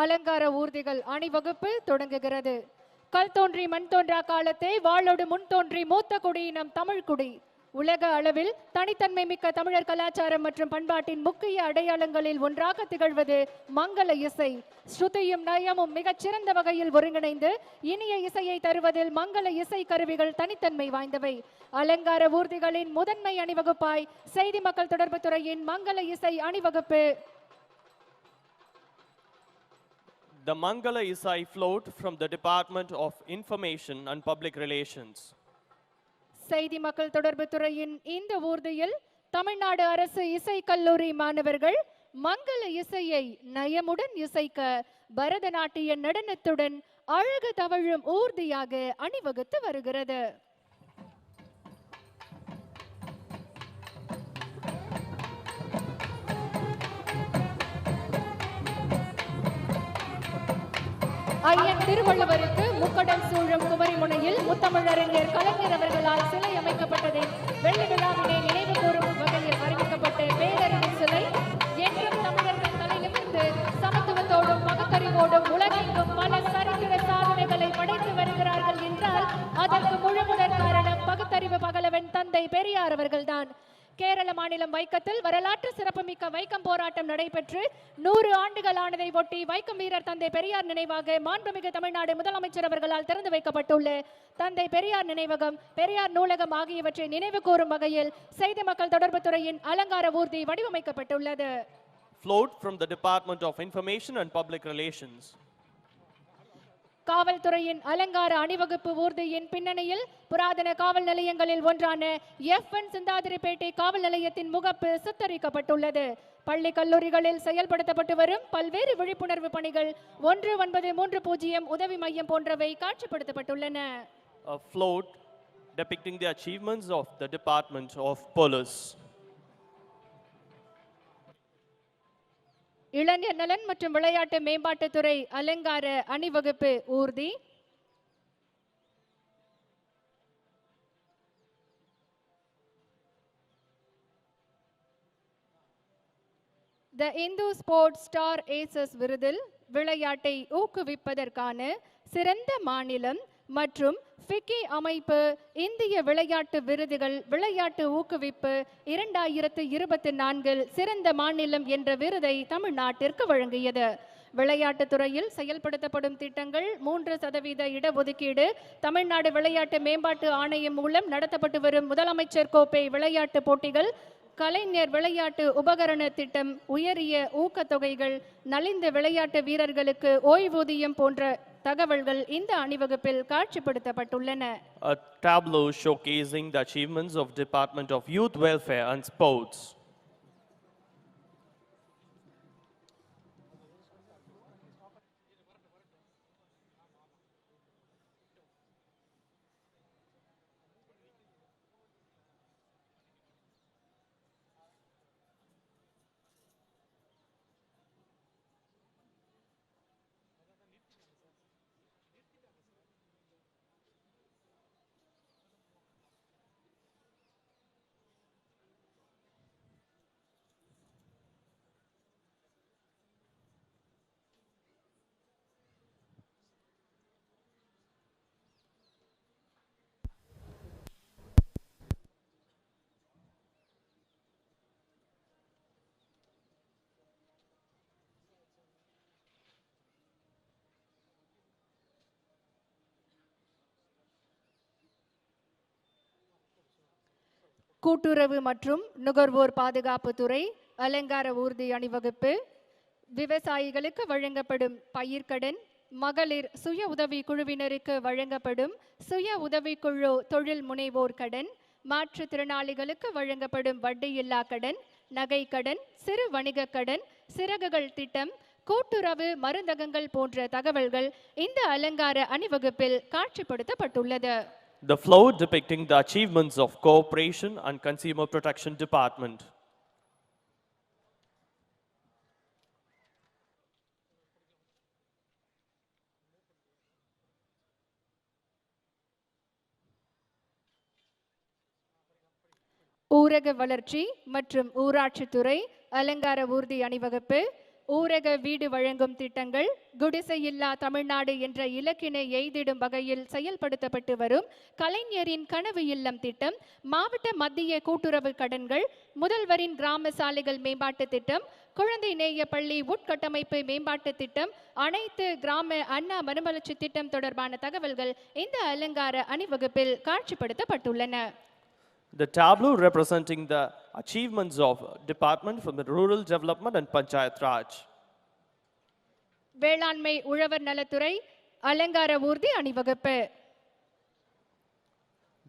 அலங்கார ஊர்திகள் அணிவகுப்பு தொடங்குகிறது. கல் தோன்றி மண் தோன்றா காலத்தே வாளோடு முன் தோன்றி மூத்த குடியினம் தமிழ்குடி. உலக அளவில் தனித்தன்மை மிக்க தமிழர் கலாச்சாரம் மற்றும் பண்பாட்டின் முக்கிய அடையாளங்களில் ஒன்றாக திகழ்வது மங்கள இசை. ஸ்ருதியும் நயமும் மிகச் சிறந்த வகையில் ஒருங்கிணைந்து இனிய இசையை தருவதில் மங்கள இசை கருவிகள் தனித்தன்மை வாய்ந்தவை. அலங்கார ஊர்திகளின் முதன்மை அணிவகுப்பாய் செய்தி மக்கள் தொடர்பு துறையின் மங்கள இசை அணிவகுப்பு. The Mangala Isai float from the Department of Information and Public Relations. செய்தி மக்கள் தொடர்பு துறையின் இந்த ஊர்தியில் தமிழ்நாடு அரசு இசை கல்லூரி மாணவர்கள் மங்கள இசையை நயமுடன் இசைக்க பரதநாட்டிய நடனத்துடன் அழகு தவழும் ஊர்தியாக அணிவகுத்து வருகிறது. ஐயன் திருவள்ளுவருக்கு முக்கடல் சூழும் குமரிமுனையில் முத்தமிழறிஞர் கலைஞர் அவர்களால் சிலை அமைக்கப்பட்டதை வெள்ளி விழாவினை நினைவு கூறும் வகையில் அறிவிக்கப்பட்ட பேரறிஞர் சிலை என்றும் தமிழர்கள் தலையிலிருந்து சமத்துவத்தோடும் பகுத்தறிவோடும் உலகெங்கும் பல சரித்திர சாதனைகளை படைத்து வருகிறார்கள் என்றால் அதற்கு முழுமுதற் காரணம் பகுத்தறிவு பகலவன் தந்தை பெரியார் அவர்கள்தான். கேரள மாநிலம் வைக்கத்தில் வரலாற்று சிறப்புமிக்க வைக்கம் போராட்டம் நடைபெற்று 100 ஆண்டுகள் ஆனதை ஒட்டி வைக்கம் வீரர் தந்தை பெரியார் நினைவாக மாண்புமிகு தமிழ்நாடு முதலமைச்சர் அவர்களால் திறந்து வைக்கப்பட்டுள்ள தந்தை பெரியார் நினைவகம், பெரியார் நூலகம் ஆகியவற்றை நினைவு கூறும் வகையில் செய்தி மக்கள் தொடர்பு துறையின் அலங்கார ஊர்தி வடிவமைக்கப்பட்டுள்ளது. Float from the Department of Information and Public Relations. காவல்துறையின் அலங்கார அணிவகுப்பு ஊர்தியின் பின்னணியில் புராதன காவல் நிலையங்களில் ஒன்றான எஃப்.என். சிந்தாதிரிப்பேட்டை காவல் நிலையத்தின் முகப்பு சித்தரிக்கப்பட்டுள்ளது. பள்ளி கல்லூரிகளில் செயல்படுத்தப்பட்டு வரும் பல்வேறு விழிப்புணர்வு பணிகள் 1930 உதவி மையம் போன்றவை காட்சிப்படுத்தப்பட்டுள்ளன. A float depicting the achievements of the Department of Police. இளைஞர் நலன் மற்றும் விளையாட்டு மேம்பாட்டுத்துறை அலங்கார அணிவகுப்பு ஊர்தி. த இந்து ஸ்போர்ட்ஸ் ஸ்டார் ஏசஸ் விருதில் விளையாட்டை ஊக்குவிப்பதற்கான சிறந்த மாநிலம் மற்றும் ஃபிக்கி அமைப்பு இந்திய விளையாட்டு விருதுகள் விளையாட்டு ஊக்குவிப்பு 2024 சிறந்த மாநிலம் என்ற விருதை தமிழ்நாட்டிற்கு வழங்கியது. விளையாட்டுத் துறையில் செயல்படுத்தப்படும் திட்டங்கள் 3% இடஒதுக்கீடு, தமிழ்நாடு விளையாட்டு மேம்பாட்டு ஆணையம் மூலம் நடத்தப்பட்டு வரும் முதலமைச்சர் கோப்பை விளையாட்டு போட்டிகள், கலைஞர் விளையாட்டு உபகரண திட்டம், உயரிய ஊக்கத்தொகைகள், நலிந்த விளையாட்டு வீரர்களுக்கு ஓய்வூதியம் போன்ற தகவல்கள் இந்த அணிவகுப்பில் காட்சிப்படுத்தப்பட்டுள்ளன. A tableau showcasing the achievements of Department of Youth Welfare and Sports. கூட்டுறவு மற்றும் நுகர்வோர் பாதுகாப்பு துறை அலங்கார ஊர்தி அணிவகுப்பு. விவசாயிகளுக்கு வழங்கப்படும் பயிர்க்கடன், மகளிர் சுய உதவி குழுவினருக்கு வழங்கப்படும் சுய உதவிக்குழு தொழில் முனைவோர் கடன், மாற்றுத்திறனாளிகளுக்கு வழங்கப்படும் வட்டியில்லா கடன், நகை கடன், சிறு வணிக கடன், சிறகுகள் திட்டம், கூட்டுறவு மருந்தகங்கள் போன்ற தகவல்கள் இந்த அலங்கார அணிவகுப்பில் காட்சிப்படுத்தப்பட்டுள்ளது. The float depicting the achievements of Cooperation and Consumer Protection Department. ஊரக வளர்ச்சி மற்றும் ஊராட்சித்துறை அலங்கார ஊர்தி அணிவகுப்பு. ஊரக வீடு வழங்கும் திட்டங்கள், குடிசையில்லா தமிழ்நாடு என்ற இலக்கினை எய்திடும் வகையில் செயல்படுத்தப்பட்டு வரும் கலைஞரின் கனவு இல்லம் திட்டம், மாவட்ட மத்திய கூட்டுறவு கடன்கள், முதல்வரின் கிராம சாலைகள் மேம்பாட்டு திட்டம், குழந்தை நேய பள்ளி உட்கட்டமைப்பு மேம்பாட்டு திட்டம், அனைத்து கிராம அண்ணா மறுமலர்ச்சி திட்டம் தொடர்பான தகவல்கள் இந்த அலங்கார அணிவகுப்பில் காட்சிப்படுத்தப்பட்டுள்ளன. The tableau representing the achievements of department from the rural development and Panchayat Raj. வேளாண்மை உழவர் நலத்துறை அலங்கார ஊர்தி அணிவகுப்பு.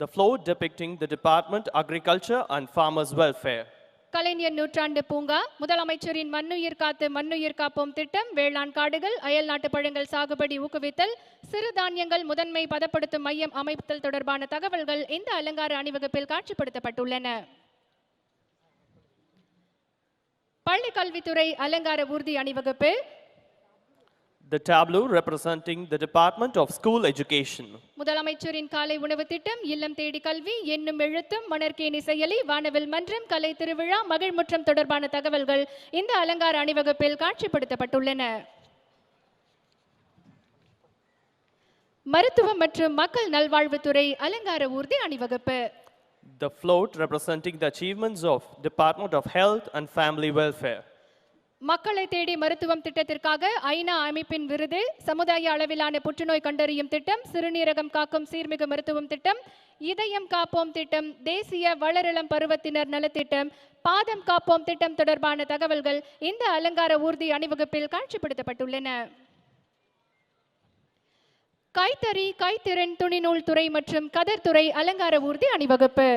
The float depicting the department agriculture and farmers welfare. கலைஞர் நூற்றாண்டு பூங்கா, முதலமைச்சரின் மண்ணுயிர் காத்து மண்ணுயிர் காப்போம் திட்டம், வேளாண் காடுகள், அயல் நாட்டு பழங்கள் சாகுபடி ஊக்குவித்தல், சிறுதானியங்கள் முதன்மை பதப்படுத்தும் மையம் அமைத்தல் தொடர்பான தகவல்கள் இந்த அலங்கார அணிவகுப்பில் காட்சிப்படுத்தப்பட்டுள்ளன. பள்ளி கல்வித்துறை அலங்கார ஊர்தி அணிவகுப்பு. The tableau representing the Department of School Education. முதலமைச்சரின் காலை உணவு திட்டம், இல்லம் தேடி கல்வி, எண்ணும் எழுத்தும், மணற்கேணி செயலி, வானவில் மன்றம், கலை திருவிழா, மகிழ்முற்றம் தொடர்பான தகவல்கள் இந்த அலங்கார அணிவகுப்பில் காட்சிப்படுத்தப்பட்டுள்ளன. மருத்துவம் மற்றும் மக்கள் நல்வாழ்வுத்துறை அலங்கார ஊர்தி அணிவகுப்பு. The float representing the achievements of Department of Health and Family Welfare. மக்களை தேடி மருத்துவம் திட்டத்திற்காக ஐநா அமைப்பின் விருது, சமுதாய அளவிலான புற்றுநோய் கண்டறியும் திட்டம், சிறுநீரகம் காக்கும் சீர்மிகு மருத்துவம் திட்டம், இதயம் காப்போம் திட்டம், தேசிய வளரிளம் பருவத்தினர் நலத்திட்டம், பாதம் காப்போம் திட்டம் தொடர்பான தகவல்கள் இந்த அலங்கார ஊர்தி அணிவகுப்பில் காட்சிப்படுத்தப்பட்டுள்ளன. கைத்தறி, கைத்திறன், துணிநூல் துறை மற்றும் கதர் துறை அலங்கார ஊர்தி அணிவகுப்பு.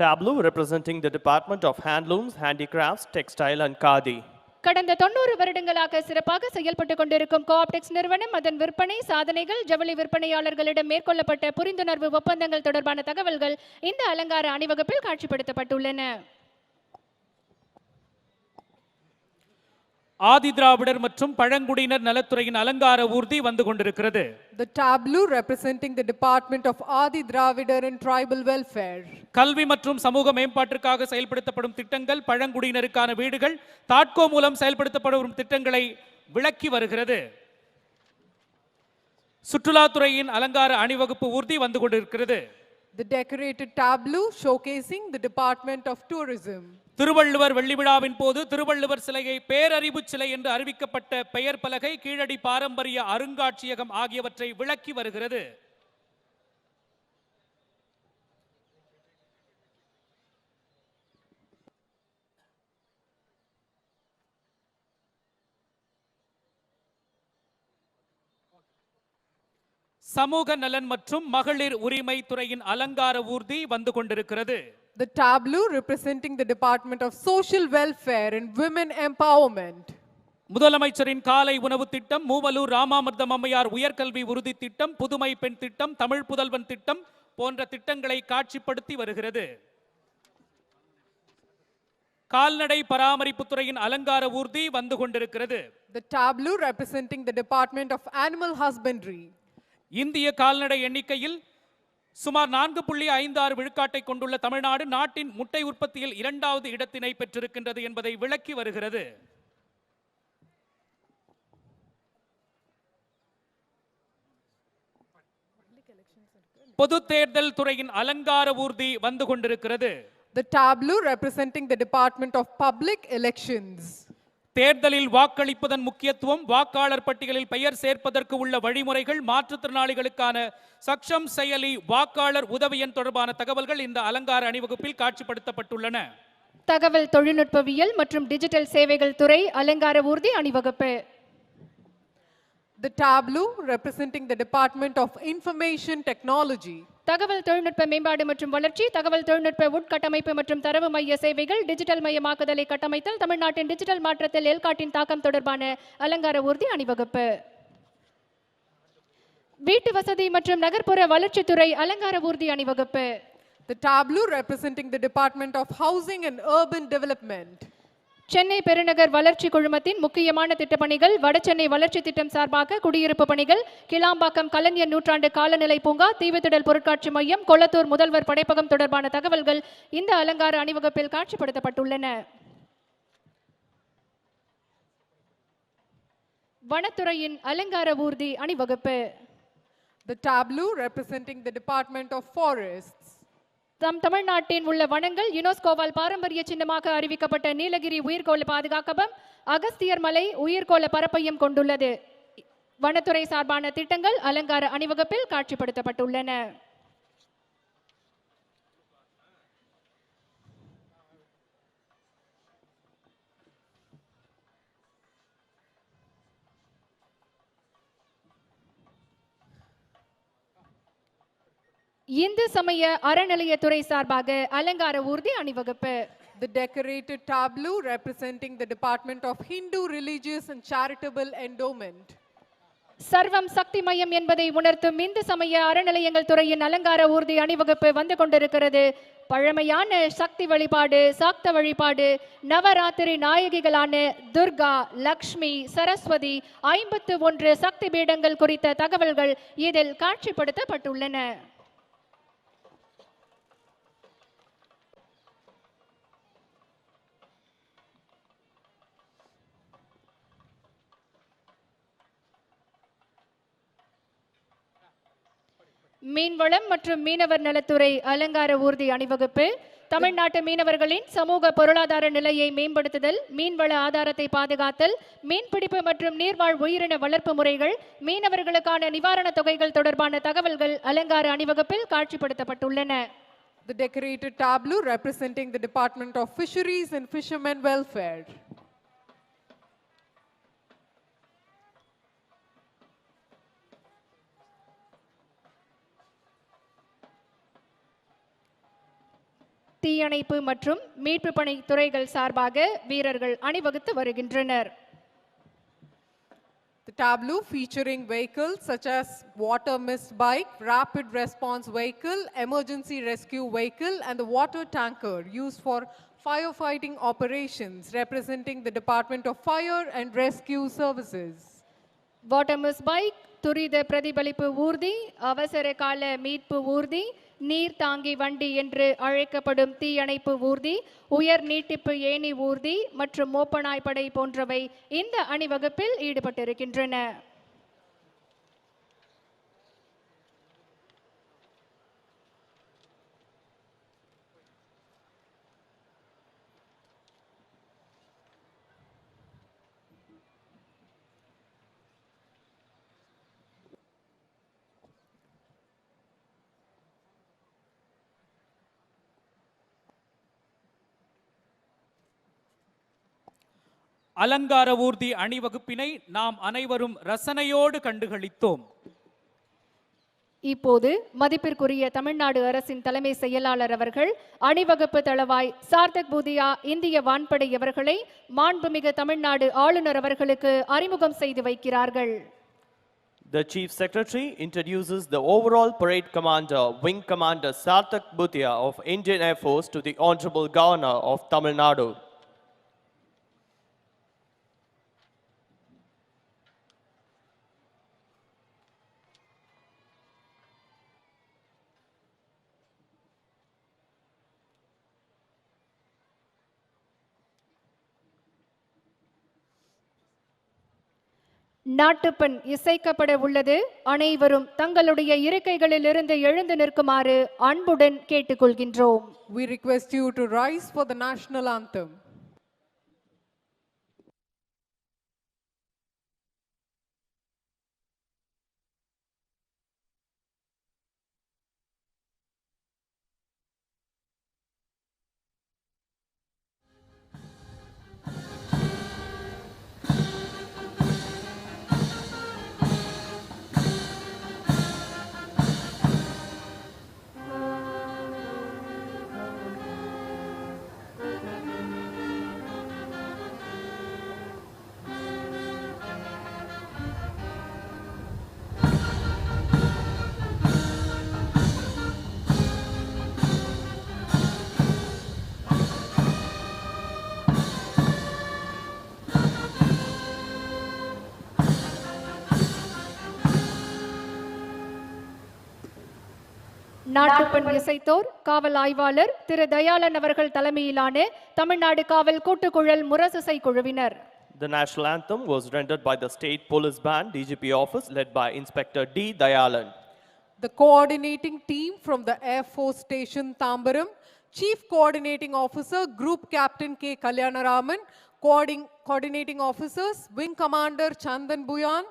Tableau representing the Department of Handlooms, Handicrafts, Textile and Khadi. கடந்த 90 வருடங்களாக சிறப்பாக செயல்பட்டுக் கொண்டிருக்கும் கோஆப்டெக்ஸ் நிறுவனம், அதன் விற்பனை சாதனைகள், ஜவுளி விற்பனையாளர்களிடம் மேற்கொள்ளப்பட்ட புரிந்துணர்வு ஒப்பந்தங்கள் தொடர்பான தகவல்கள் இந்த அலங்கார அணிவகுப்பில் காட்சிப்படுத்தப்பட்டுள்ளன. ஆதி திராவிடர் மற்றும் பழங்குடியினர் நலத்துறையின் அலங்கார ஊர்தி வந்து கொண்டிருக்கிறது. The tableau representing the Department of Adi Dravidar and Tribal Welfare. கல்வி மற்றும் சமூக மேம்பாட்டிற்காக செயல்படுத்தப்படும் திட்டங்கள், பழங்குடியினருக்கான வீடுகள், தாட்கோ மூலம் செயல்படுத்தப்படும் திட்டங்களை விளக்கி வருகிறது. சுற்றுலாத்துறையின் அலங்கார அணிவகுப்பு ஊர்தி வந்து கொண்டிருக்கிறது. The decorated tableau showcasing the Department of Tourism. Thiruvalluvar வெள்ளி விழாவின் போது திருவள்ளுவர் சிலையை பேரறிவு சிலை என்று அறிவிக்கப்பட்ட பெயர் பலகை, கீழடி பாரம்பரிய அருங்காட்சியகம் ஆகியவற்றை விளக்கி வருகிறது. சமூக நலன் மற்றும் மகளிர் உரிமை துறையின் அலங்கார ஊர்தி வந்து கொண்டிருக்கிறது. The tableau representing the Department of Social Welfare and Women Empowerment. முதலமைச்சரின் காலை உணவு திட்டம், மூவலூர் ராமாமிர்தம் அம்மையார் உயர்கல்வி உறுதி திட்டம், புதுமை பெண் திட்டம், தமிழ் புதல்வன் திட்டம் போன்ற திட்டங்களை காட்சிப்படுத்தி வருகிறது. கால்நடை பராமரிப்பு துறையின் அலங்கார ஊர்தி வந்து கொண்டிருக்கிறது. The tableau representing the Department of Animal Husbandry. இந்திய கால்நடை எண்ணிக்கையில் சுமார் 4.56 விழுக்காட்டை கொண்டுள்ள தமிழ்நாடு நாட்டின் முட்டை உற்பத்தியில் 2வது இடத்தினை பெற்றிருக்கின்றது என்பதை விளக்கி வருகிறது. பொது தேர்தல் துறையின் அலங்கார ஊர்தி வந்து கொண்டிருக்கிறது. The tableau representing the Department of Public Elections. தேர்தலில் வாக்களிப்பதன் முக்கியத்துவம், வாக்காளர் பட்டியலில் பெயர் சேர்ப்பதற்கு உள்ள வழிமுறைகள், மாற்றுத்திறனாளிகளுக்கான சக்ஷம் செயலி, வாக்காளர் உதவி எண் தொடர்பான தகவல்கள் இந்த அலங்கார அணிவகுப்பில் காட்சிப்படுத்தப்பட்டுள்ளன. தகவல் தொழில்நுட்பவியல் மற்றும் டிஜிட்டல் சேவைகள் துறை அலங்கார ஊர்தி அணிவகுப்பு. The tableau representing the Department of Information Technology. தகவல் தொழில்நுட்ப மேம்பாடு மற்றும் வளர்ச்சி, தகவல் தொழில்நுட்ப உட்கட்டமைப்பு மற்றும் தரவு மைய சேவைகள், டிஜிட்டல் மயமாக்குதலை கட்டமைத்தல், தமிழ்நாட்டின் டிஜிட்டல் மாற்றத்தில் எல்காட்டின் தாக்கம் தொடர்பான அலங்கார ஊர்தி அணிவகுப்பு. வீட்டு வசதி மற்றும் நகர்ப்புற வளர்ச்சித்துறை அலங்கார ஊர்தி அணிவகுப்பு. The tableau representing the Department of Housing and Urban Development. Chennai பெருநகர் வளர்ச்சி குழுமத்தின் முக்கியமான திட்டப்பணிகள், வடசென்னை வளர்ச்சி திட்டம் சார்பாக குடியிருப்பு பணிகள், கிளாம்பாக்கம் கலைஞர் நூற்றாண்டு காலநிலை பூங்கா, தீவுத்திடல் பொருட்காட்சி மையம், கொளத்தூர் முதல்வர் படைப்பகம் தொடர்பான தகவல்கள் இந்த அலங்கார அணிவகுப்பில் காட்சிப்படுத்தப்பட்டுள்ளன. வனத்துறையின் அலங்கார ஊர்தி அணிவகுப்பு. The tableau representing the Department of Forests. தமிழ்நாட்டின் உள்ள வனங்கள் யுனெஸ்கோவால் பாரம்பரிய சின்னமாக அறிவிக்கப்பட்ட நீலகிரி உயிர்கோள பாதுகாக்கப்பம் அகஸ்தியர் மலை உயிர்கோள பரப்பையும் கொண்டுள்ளது. வனத்துறை சார்பான திட்டங்கள் அலங்கார அணிவகுப்பில் காட்சிப்படுத்தப்பட்டுள்ளன. இந்து சமய அறநிலையத்துறை சார்பாக அலங்கார ஊர்தி அணிவகுப்பு. The decorated tableau representing the Department of Hindu Religious and Charitable Endowment. சர்வம் சக்தி மையம் என்பதை உணர்த்தும் இந்து சமய அறநிலையங்கள் துறையின் அலங்கார ஊர்தி அணிவகுப்பு வந்து கொண்டிருக்கிறது. பழமையான சக்தி வழிபாடு, சாக்த வழிபாடு, நவராத்திரி நாயகிகளான துர்கா, லக்ஷ்மி, சரஸ்வதி, 51 சக்தி பீடங்கள் குறித்த தகவல்கள் இதில் காட்சிப்படுத்தப்பட்டுள்ளன. மீன்வளம் மற்றும் மீனவர் நலத்துறை அலங்கார ஊர்தி அணிவகுப்பு. தமிழ்நாட்டு மீனவர்களின் சமூக பொருளாதார நிலையை மேம்படுத்துதல், மீன்வள ஆதாரத்தை பாதுகாத்தல், மீன்பிடிப்பு மற்றும் நீர்வாழ் உயிரின வளர்ப்பு முறைகள், மீனவர்களுக்கான நிவாரணத் தொகைகள் தொடர்பான தகவல்கள் அலங்கார அணிவகுப்பில் காட்சிப்படுத்தப்பட்டுள்ளன. The decorated tableau representing the Department of Fisheries and Fishermen Welfare. தீயணைப்பு மற்றும் மீட்பு பணி துறைகள் சார்பாக வீரர்கள் அணிவகுத்து வருகின்றனர். The tableau featuring vehicles such as water mist bike, rapid response vehicle, emergency rescue vehicle and the water tanker used for firefighting operations representing the Department of Fire and Rescue Services. Water miss bike, துரித பிரதிபலிப்பு ஊர்தி, அவசர கால மீட்பு ஊர்தி, நீர் தாங்கி வண்டி என்று அழைக்கப்படும் தீயணைப்பு ஊர்தி, உயர் நீட்டிப்பு ஏணி ஊர்தி மற்றும் மோப்பநாய் படை போன்றவை இந்த அணிவகுப்பில் ஈடுபட்டிருக்கின்றன. அலங்கார ஊர்தி அணிவகுப்பினை நாம் அனைவரும் ரசனையோடு கண்டுகளித்தோம். இப்போது மதிப்பிற்குரிய தமிழ்நாடு அரசின் தலைமை செயலாளர் அவர்கள் அணிவகுப்பு தளவாய் சார்தக் பூதியா இந்திய வான்படை அவர்களை மாண்புமிகு தமிழ்நாடு ஆளுநர் அவர்களுக்கு அறிமுகம் செய்து வைக்கிறார்கள். The Chief Secretary introduces the overall parade commander, Wing Commander Sarthak Bhutia of Indian Air Force to the Honorable Governor of Tamil Nadu. நாட்டுப்பண் இசைக்கப்பட உள்ளது. அனைவரும் தங்களுடைய இருக்கைகளில் இருந்து எழுந்து நிற்குமாறு அன்புடன் கேட்டுக்கொள்கின்றோம். We request you to rise for the national anthem. நாட்டுப்பண் இசைத்தோர் காவல் ஆய்வாளர் திரு தயாளன் அவர்கள் தலைமையிலான தமிழ்நாடு காவல் கூட்டுக்குழல் முரசிசை குழுவினர். The national anthem was rendered by the State Police Band DGP office led by Inspector D. Dayalan. The coordinating team from the Air Force Station Tambaram, Chief Coordinating Officer, Group Captain K. Kalyanaraman, Coordinating Officers, Wing Commander Chandan Buyan,